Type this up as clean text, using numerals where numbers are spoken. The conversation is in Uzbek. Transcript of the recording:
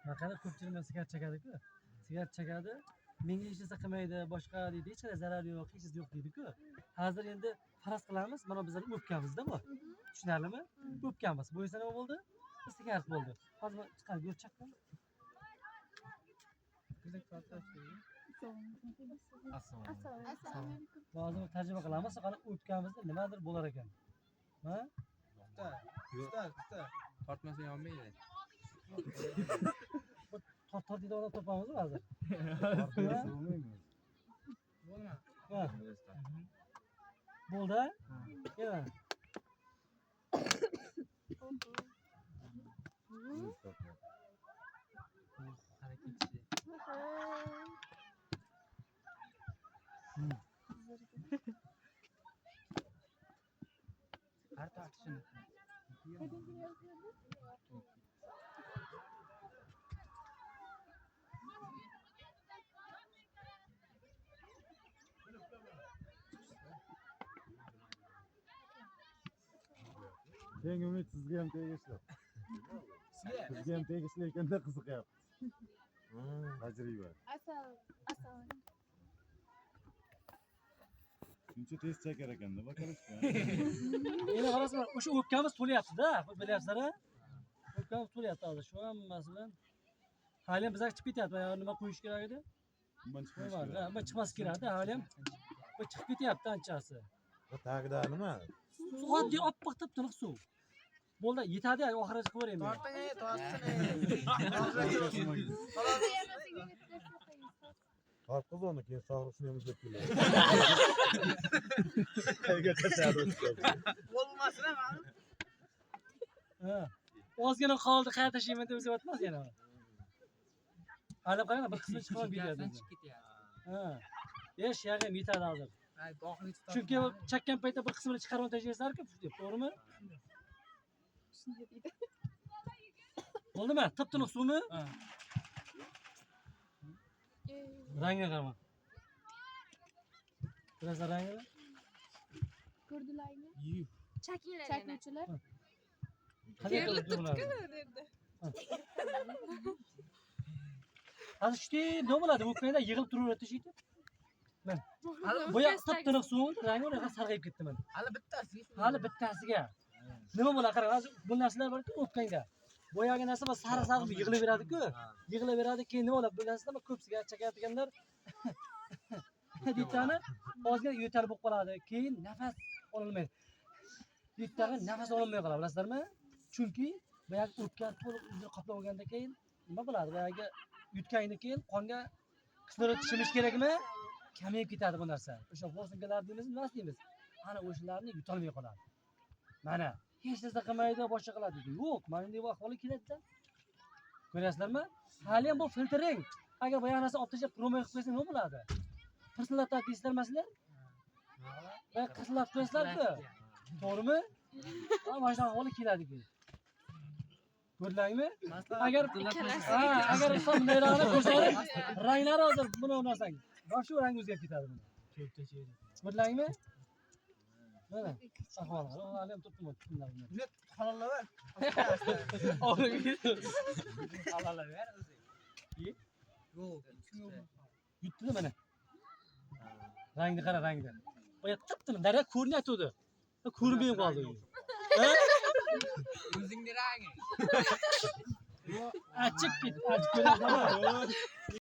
Maqada ko'pchilik sigaret chekadi-ku. Sigaret chekadi. Menga hech narsa qilmaydi, boshqa deydi, hech qanday zarar yo'q, hech narsa yo'q deydi-ku. Hozir endi faraz qilamiz, mana bizlar o'pkamizda bu. Tushunarlimi? O'pkamiz. Bu esa nima bo'ldi? Sigaret bo'ldi. Hozir chiqarib ko'r chaqqan. Assalomu Hozir tarjima qilamiz, qani o'pkamizda nimadir bo'lar ekan. Ha? Usta. Tortmasa yonmaydi. Tor deydi odam topamiz hozir. Bo'lma. Ha. Bo'ldi? Yana. Har tortishini. Senga umid sizga ham tegishli. Sizga ham tegishli ekanda qiziqyapti. Tajriba. Assalomu Shuncha tez chakar ekanda, bakalım. Endi qarasizlar, o'sha o'pkamiz to'layapti-da, bilyapsizlar-a? O'pkamiz to'layapti hozir. Shu hammasi bilan hali ham bizga chiqib ketyapti. Mana nima qo'yish kerak edi? Bundan chiqmas Nima? kerak. Bu chiqmas kerak-da, hali ham. Bu chiqib ketyapti anchasi. Bu tagida nima? Oddiy oppoq tiniq suv. Bo'ldi, yetadi, oxiriga chiqib beraymi? Tortqiz onu keyin sog'liqni ham izlab keladi. Qayga qachadi o'tdi. Bo'lmasın ama. Ha. Ozgina qoldi, qayerga tashlayman deb o'zyapmiz yana. Hali qarang, bir qismi chiqib beradi. Ha. Yesh, yag'im yetadi hozir. Chunki chakkan paytda bir qismini chiqarib tashlaysizlar-ku, to'g'rimi? Bo'ldimi? Tip-tiniq suvmi? Rangiga qarama. Biraz rangiga. Ko'rdilarmi? Chakinglar yana. Chakuvchilar. Terlik dedi. Hozir shu nima bo'ladi? O'pkangda yig'ilib turaveradi shuydi. Men boya tip-tiniq suv, rangi o'rnaqa sarg'ayib ketdi men. Hali bittasiga. Nima bo'ladi? Qarang, hozir bu narsalar borku o'pkangda. Boyaga narsa bor, sari-sari yig'ilaveradi-ku. Yig'ilaveradi, keyin nima bo'ladi? Bu narsalar ko'p sigaret chekayotganlar bittani ozgina yo'tal bo'lib qoladi. Keyin nafas ololmaydi. Bittaga nafas ololmay qoladi, bilasizlarmi? Chunki boyaga o'pka to'liq o'zini qoplab olgandan keyin nima bo'ladi? Boyaga yutgandan keyin qonga kislorod tushimish kerakmi? Kamayib ketadi bu narsa. O'sha bosinkalar deymiz, nima deymiz? Ana o'shalarni yutolmay qoladi. Mana hech narsa qilmaydi, boshqa qiladi. Yo'q, mana bunday ahvoli keladi-da. Ko'ryapsizlarmi? Hali ham bu filtring. Agar boya narsa olib tashlab promay qilib qo'ysa nima bo'ladi? Pirsillatadi deysizlarmasizlar? Va qisilab qo'yasizlar-ku. To'g'rimi? Mana shu ahvoli keladi-ku. Ko'rdingmi? Agar inson bunday ko'rsatib, ranglari hozir buni o'rnasang, shu rang o'zgarib ketadi buni. Ko'rdingmi? Mana ahvol. Hali ham turibdi tutunlar buni. Halollaver. Halollaver o'zi. Yo'q. Yutdi mana. Rangni qara, rangni. Boya tip-tiniq, daryo ko'rinyapti. Ko'rmay qoldi. O'zingni rangi. Achib ketdi, achib ko'radi.